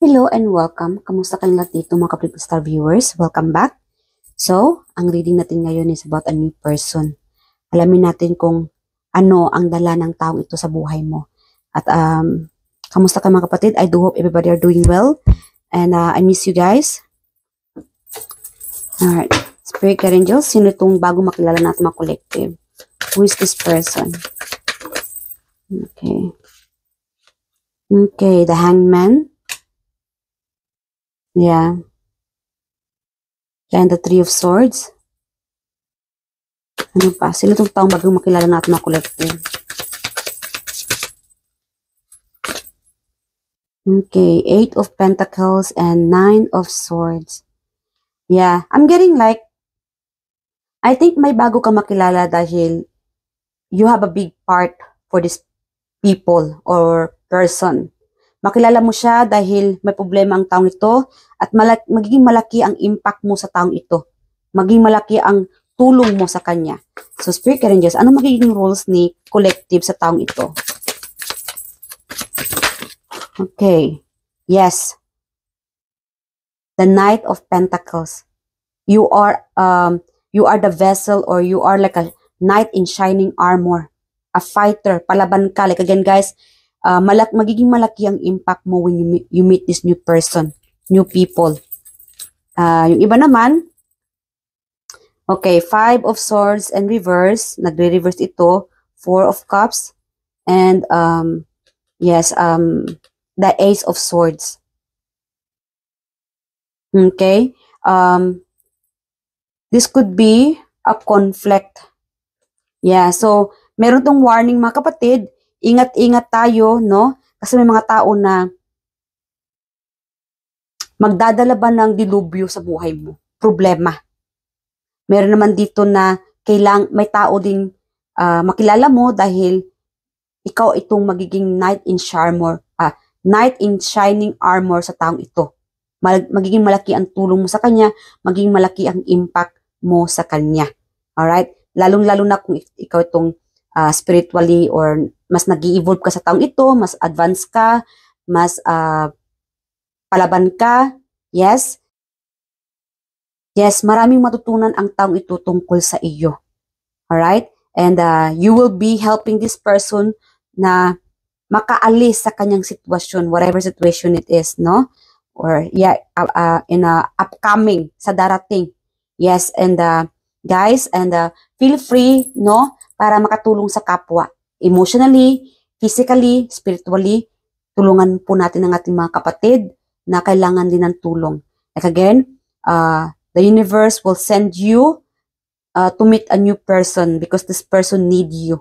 Hello and welcome. Kamusta kayong lahat dito mga ka-Flip Star viewers? Welcome back. So, ang reading natin ngayon is about a new person. Alamin natin kung ano ang dala ng taong ito sa buhay mo. At kamusta kayo mga kapatid? I do hope everybody are doing well. And I miss you guys. Alright. Spirit Guardian Angels, sino itong bago makilala natin mga collective? Who is this person? Okay. Okay, the Hangman. Yeah. And the Three of Swords. Ano pa? Sino itong taong bago makilala natin mga collective? Okay, Eight of Pentacles and Nine of Swords. Yeah, I'm getting like, I think may bago ka makilala dahil you have a big part for this people or person. Makilala mo siya dahil may problema ang taong ito at magiging malaki ang impact mo sa taong ito. Magiging malaki ang tulong mo sa kanya. So, Spirit Guardian Angels, ano magiging roles ni collective sa taong ito? Okay. Yes. The Knight of Pentacles. You are the vessel or you are like a knight in shining armor. A fighter. Palaban ka. Like again guys, magiging malaki ang impact mo when you meet this new person, new people. Yung iba naman, okay, Five of Swords and reverse, nagre-reverse ito, Four of Cups, and yes, the Ace of Swords. Okay, this could be a conflict. Yeah, so meron tong warning mga kapatid. Ingat-ingat tayo, no? Kasi may mga tao na magdadala ba ng dilubyo sa buhay mo? Problema. Meron naman dito na may tao ding makilala mo dahil ikaw itong magiging knight in shining armor sa taong ito. Magiging malaki ang tulong mo sa kanya, magiging malaki ang impact mo sa kanya. Alright? Lalong-lalo na kung ikaw itong spiritually or mas nag-i-evolve ka sa taong ito, mas advanced ka, mas palaban ka. Yes. Yes, maraming matutunan ang taong ito tungkol sa iyo. Alright? And you will be helping this person na makaalis sa kanyang sitwasyon, whatever situation it is, no? Or yeah, in upcoming, sa darating. Yes, and guys, and feel free, no? Para makatulong sa kapwa. Emotionally, physically, spiritually, tulungan po natin ang ating mga kapatid na kailangan din ng tulong. Like again, the universe will send you to meet a new person because this person need you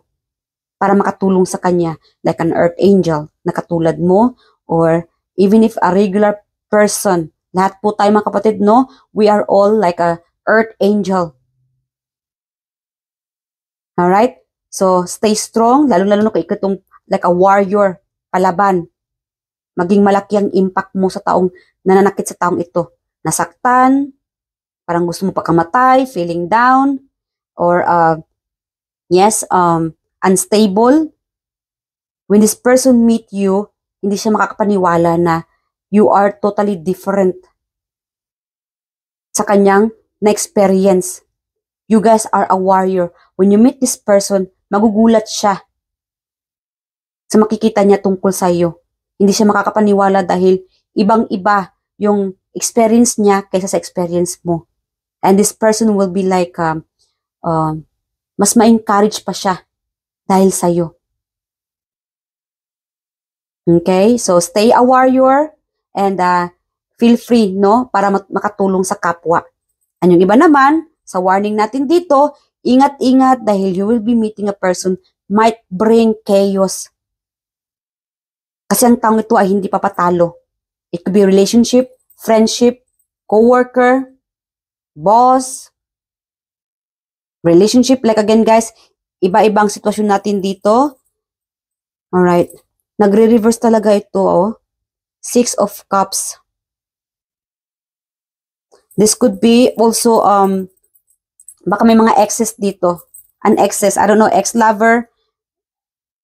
para makatulong sa kanya. Like an earth angel na katulad mo or even if a regular person. Lahat po tayo mga kapatid, no? We are all like a earth angel. Alright? So, stay strong, lalo-lalo na kung ikaw like a warrior, palaban. Maging malaki ang impact mo sa taong nananakit sa taong ito. Nasaktan, parang gusto mo pagkamatay, feeling down, or yes, unstable. When this person meet you, hindi siya makakapaniwala na you are totally different sa kanyang na-experience. You guys are a warrior. When you meet this person, magugulat siya sa makikita niya tungkol sa iyo. Hindi siya makakapaniwala dahil ibang-iba yung experience niya kaysa sa experience mo. And this person will be like, mas ma-encourage pa siya dahil sa iyo. Okay? So, stay a warrior and feel free, no? Para makatulong sa kapwa. And yung iba naman, sa warning natin dito, ingat-ingat dahil you will be meeting a person might bring chaos. Kasi ang taong ito ay hindi papatalo. It could be relationship, friendship, co-worker, boss, relationship. Like again guys, iba-ibang sitwasyon natin dito. Alright. Nagre-reverse talaga ito, oh. Six of Cups. This could be also, baka may mga exes dito. An excess, I don't know, ex-lover.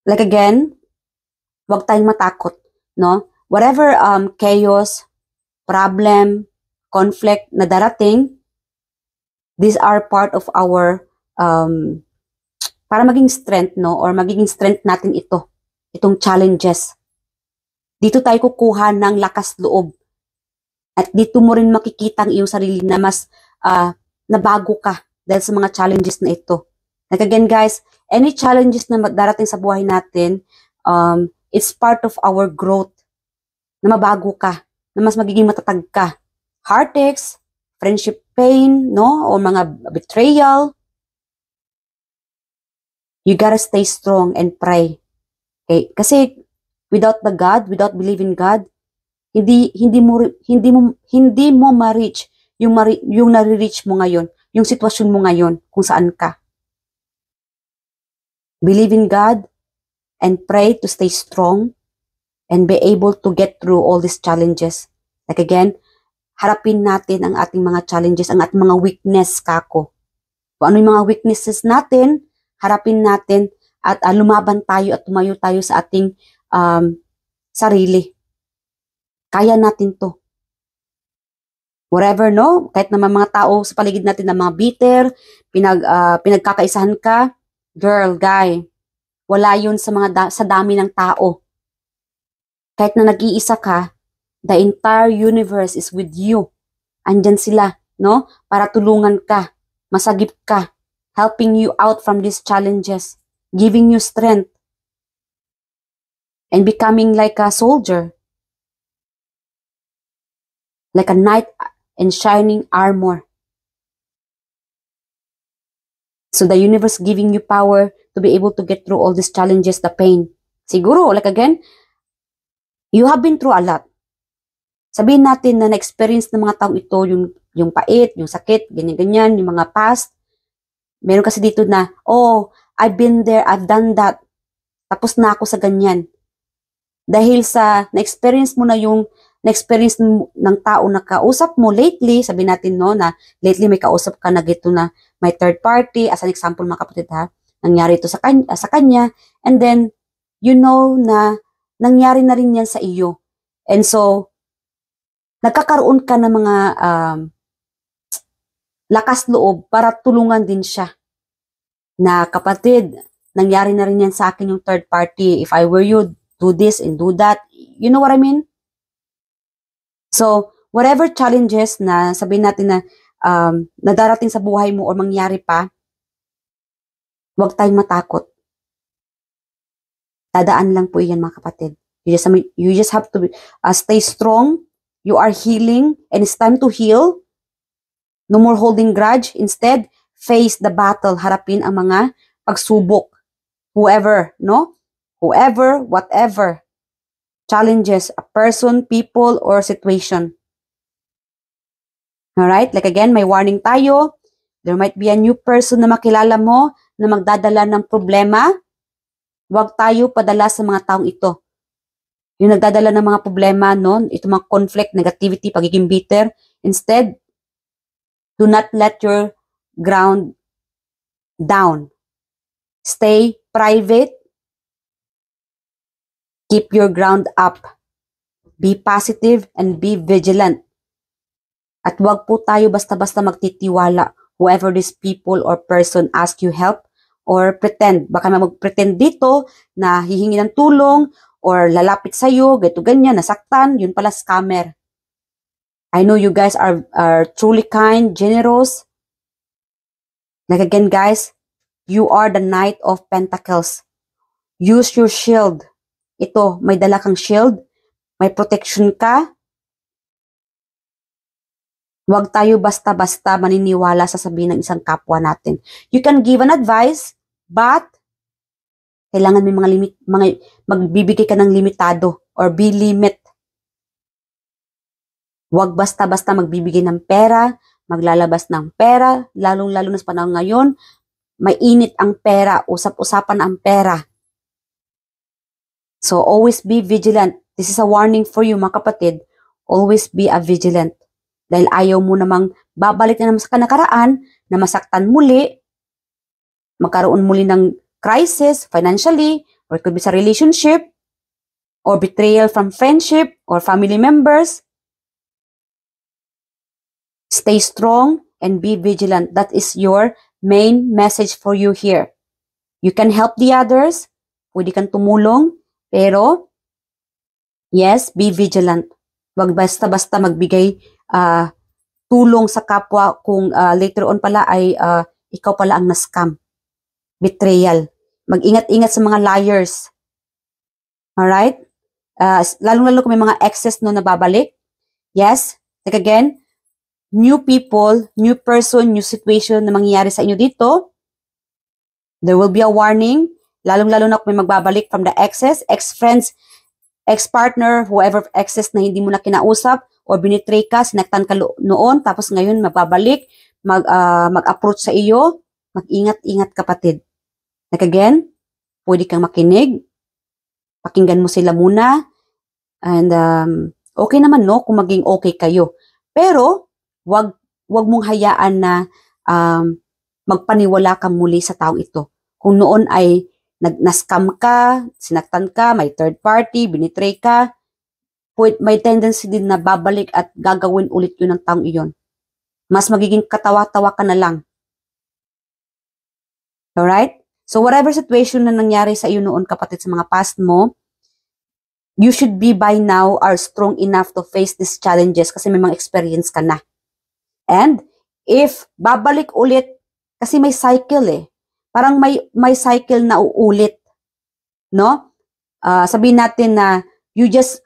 Like again, huwag tayong matakot, no? Whatever chaos, problem, conflict na darating, these are part of our, para maging strength, no? Or magiging strength natin itong challenges. Dito tayo kukuha ng lakas loob. At dito mo rin makikita ang iyong sarili na mas nabago ka dahil sa mga challenges na ito. Like again guys, any challenges na darating sa buhay natin, it's part of our growth. Na mabago ka, na mas magiging matatag ka. Heartaches, friendship pain, no? O mga betrayal. You gotta stay strong and pray. Okay? Kasi without the God, without believing God, hindi mo ma-reach yung nare-reach mo ngayon, yung sitwasyon mo ngayon kung saan ka. Believe in God and pray to stay strong and be able to get through all these challenges. Like again, harapin natin ang ating mga challenges, ang ating mga weakness, kako. Kung ano yung mga weaknesses natin, harapin natin at lumaban tayo at tumayo tayo sa ating sarili. Kaya natin to. Whatever, no? Kahit naman mga tao sa paligid natin na mga bitter, pinagkakaisahan ka, girl, guy, wala yun sa dami ng tao. Kahit na nag-iisa ka, the entire universe is with you. Andyan sila, no? Para tulungan ka, masagip ka, helping you out from these challenges, giving you strength, and becoming like a soldier. Like a knight in shining armor. So the universe giving you power to be able to get through all these challenges, the pain. Siguro, like again, you have been through a lot. Sabihin natin na na-experience ng mga taong ito, yung pait, yung sakit, ganyan-ganyan, yung mga past. Meron kasi dito na, oh, I've been there, I've done that. Tapos na ako sa ganyan. Dahil sa na-experience mo na yung na-experience ng tao na kausap mo lately, sabi natin no, na lately may kausap ka na gito na may third party, as an example mga kapatid ha, nangyari ito sa kanya, and then, you know na nangyari na rin yan sa iyo. And so, nagkakaroon ka ng mga lakas loob para tulungan din siya. Na kapatid, nangyari na rin yan sa akin yung third party, if I were you, do this and do that. You know what I mean? So, whatever challenges na sabihin natin na nadarating sa buhay mo o mangyari pa, huwag tayong matakot. Dadaan lang po iyan mga kapatid. You just have to stay strong. You are healing and it's time to heal. No more holding grudge. Instead, face the battle. Harapin ang mga pagsubok. Whoever, no? Whoever, whatever. Challenges, a person, people, or situation. Alright? Like again, may warning tayo. There might be a new person na makilala mo na magdadala ng problema. Huwag tayo padala sa mga taong ito. Yung nagdadala ng mga problema, no? Ito mga conflict, negativity, pagiging bitter. Instead, do not let your ground down. Stay private. Keep your ground up. Be positive and be vigilant. At huwag po tayo basta-basta magtitiwala whoever these people or person ask you help or pretend. Baka mag-pretend dito na hihingi ng tulong or lalapit sa'yo, ganyan, nasaktan, yun pala scammer. I know you guys are truly kind, generous. Like again guys, you are the Knight of Pentacles. Use your shield. Ito, may dala kang shield. May protection ka. Huwag tayo basta-basta maniniwala sa sabihin ng isang kapwa natin. You can give an advice, but kailangan may magbibigay ka ng limitado or be limit. Huwag basta-basta magbibigay ng pera, maglalabas ng pera, lalong-lalo na sa panahon ngayon, may init ang pera, usap-usapan ang pera. So, always be vigilant. This is a warning for you, mga kapatid. Always be a vigilant. Dahil ayaw mo namang babalik na naman sa nakaraan na masaktan muli, magkaroon muli ng crisis financially, or it could be sa relationship, or betrayal from friendship, or family members. Stay strong and be vigilant. That is your main message for you here. You can help the others. Pwede kang tumulong. Pero, yes, be vigilant. Wag basta-basta magbigay tulong sa kapwa kung later on pala ay ikaw pala ang na-scam. Betrayal. Mag-ingat-ingat sa mga liars. Alright? Lalong-lalo kung may mga excess no nababalik. Yes, like again, new people, new person, new situation na mangyayari sa inyo dito. There will be a warning. Lalong-lalo na kung may magbabalik from the excess, ex-friends, ex-partner, whoever excess na hindi mo na kinausap or binitray ka, sinaktan ka noon, tapos ngayon mababalik, mag-approach sa iyo. Mag-ingat-ingat kapatid. Like again, pwede kang makinig. Pakinggan mo sila muna. And okay naman no kung maging okay kayo. Pero wag mong hayaan na magpaniwala ka muli sa taong ito. Kung noon ay na-scam ka, sinaktan ka, may third party, binitray ka, may tendency din na babalik at gagawin ulit yun ng taong iyon. Mas magiging katawa-tawa ka na lang. Alright? So whatever situation na nangyari sa iyo noon kapatid sa mga past mo, you should be by now are strong enough to face these challenges kasi may mga experience ka na. And if babalik ulit, kasi may cycle eh. Parang may cycle na uulit. No? Sabihin natin na you just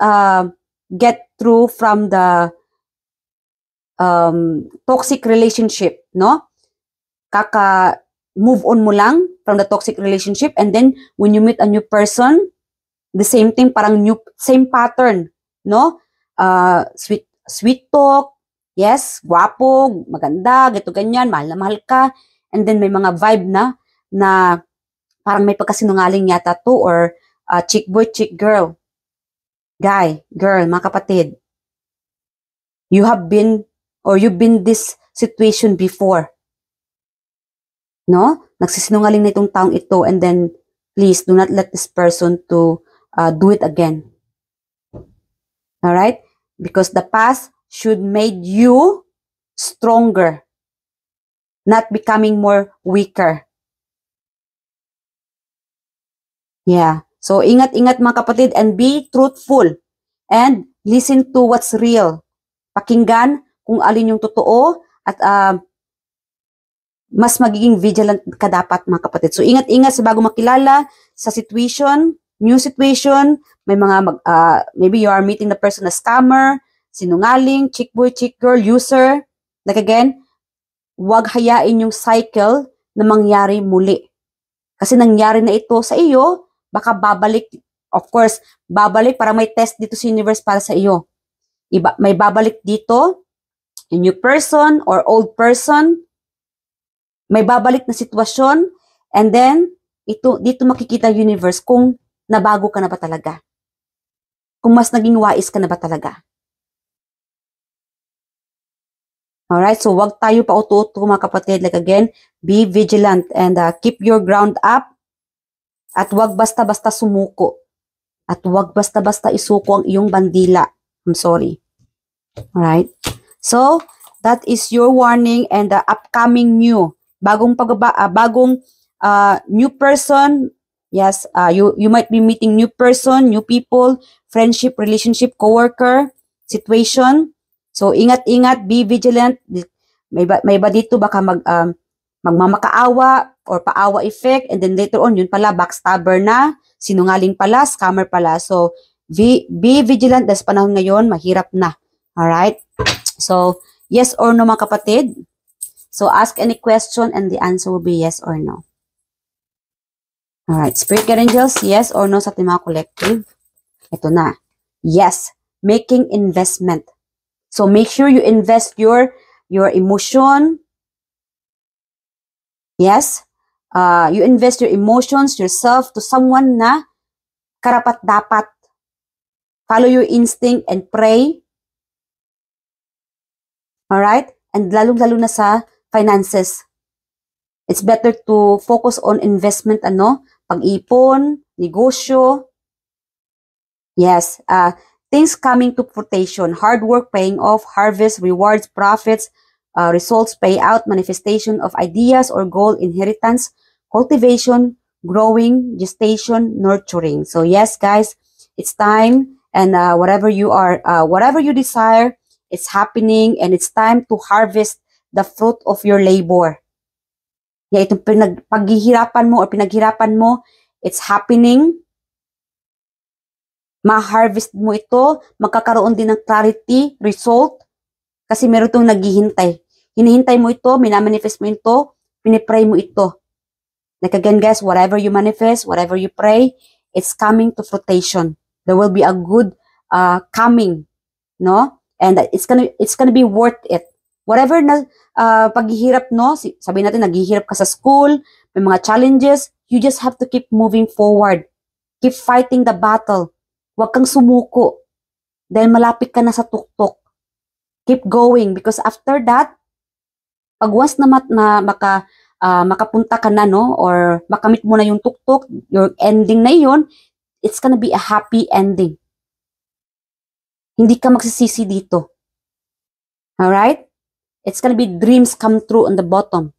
get through from the toxic relationship. No? Move on mo lang from the toxic relationship and then when you meet a new person, the same thing, parang same pattern, no? Sweet talk, yes, guwapo, maganda, gito ganyan, mahal na mahal ka. And then may mga vibe na parang may pagkasinungaling yata to or chick boy, chick girl. Guy, girl, mga kapatid. You've been this situation before. No? Nagsisinungaling na itong taong ito and then please do not let this person to do it again. Alright? Because the past should make you stronger, not becoming more weaker. Yeah. So, ingat-ingat mga kapatid and be truthful and listen to what's real. Pakinggan kung alin yung totoo at mas magiging vigilant ka dapat mga kapatid. So, ingat-ingat sa bago makilala sa situation, new situation, may mga, maybe you are meeting the person na scammer, sinungaling, chick boy, chick girl, user. Like again, huwag hayain yung cycle na mangyari muli. Kasi nangyari na ito sa iyo, baka babalik, of course, babalik para may test dito sa universe para sa iyo. May babalik dito, a new person or old person, may babalik na sitwasyon, and then, dito makikita universe kung nabago ka na ba talaga? Kung mas naging wais ka na ba talaga? Alright, so wag tayo pa uto-uto mga kapatid. Like again, be vigilant and keep your ground up. At wag basta-basta sumuko. At wag basta-basta isuko ang iyong bandila. I'm sorry. Alright, so that is your warning and the upcoming new. Bagong new person. Yes, you might be meeting new person, new people, friendship, relationship, coworker, situation. So, ingat-ingat, be vigilant. May iba dito baka magmamakaawa or paawa effect and then later on, yun pala, backstabber na, sinungaling pala, scammer pala. So, be vigilant dahil sa panahon ngayon, mahirap na. Alright? So, yes or no mga kapatid? So, ask any question and the answer will be yes or no. Alright, Spirit Guide Angels, yes or no sa ating mga collective? Ito na. Yes, making investment. So, make sure you invest your emotion. Yes, you invest your emotions, yourself to someone na karapat-dapat. Follow your instinct and pray. Alright? And lalong-lalo na sa finances. It's better to focus on investment, pag-ipon, negosyo. Yes, things coming to fruition, hard work paying off, harvest, rewards, profits, results, payout, manifestation of ideas or goal, inheritance, cultivation, growing, gestation, nurturing. So yes, guys, it's time, and whatever you desire, it's happening, and it's time to harvest the fruit of your labor. Yeah, itong paghihirapan mo or pinaghirapan mo, it's happening. Ma-harvest mo ito, magkakaroon din ng clarity, result, kasi meron itong naghihintay. Hinihintay mo ito, minamanifest mo ito, pinipray mo ito. Like again, guys, whatever you manifest, whatever you pray, it's coming to fruition. There will be a good coming, no? And it's gonna be worth it. Whatever na paghihirap, no? Sabihin natin, naghihirap ka sa school, may mga challenges, you just have to keep moving forward. Keep fighting the battle. Huwag kang sumuko. Dahil malapit ka na sa tuktok. Keep going, because after that, pag once na makapunta ka na, no? Or makamit mo na yung tuktok, your ending na yun, it's gonna be a happy ending. Hindi ka magsisisi dito. Alright? It's gonna be dreams come true on the bottom.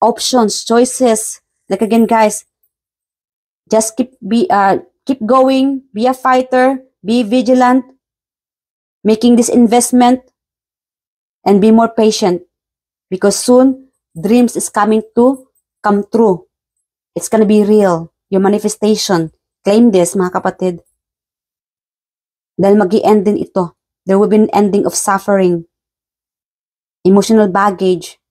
Options, choices. Like again, guys, just keep going, be a fighter, be vigilant, making this investment, and be more patient. Because soon, dreams is coming to come true. It's gonna be real. Your manifestation. Claim this, mga kapatid. Dahil mag-i-end din ito. There will be an ending of suffering. Emotional baggage.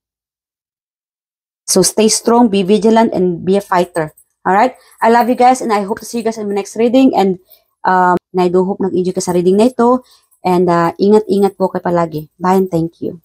So stay strong, be vigilant, and be a fighter. Alright? I love you guys, and I hope to see you guys in the next reading. And I do hope nag-enjoy ka sa reading na ito. And ingat-ingat po kayo palagi. Bye and thank you.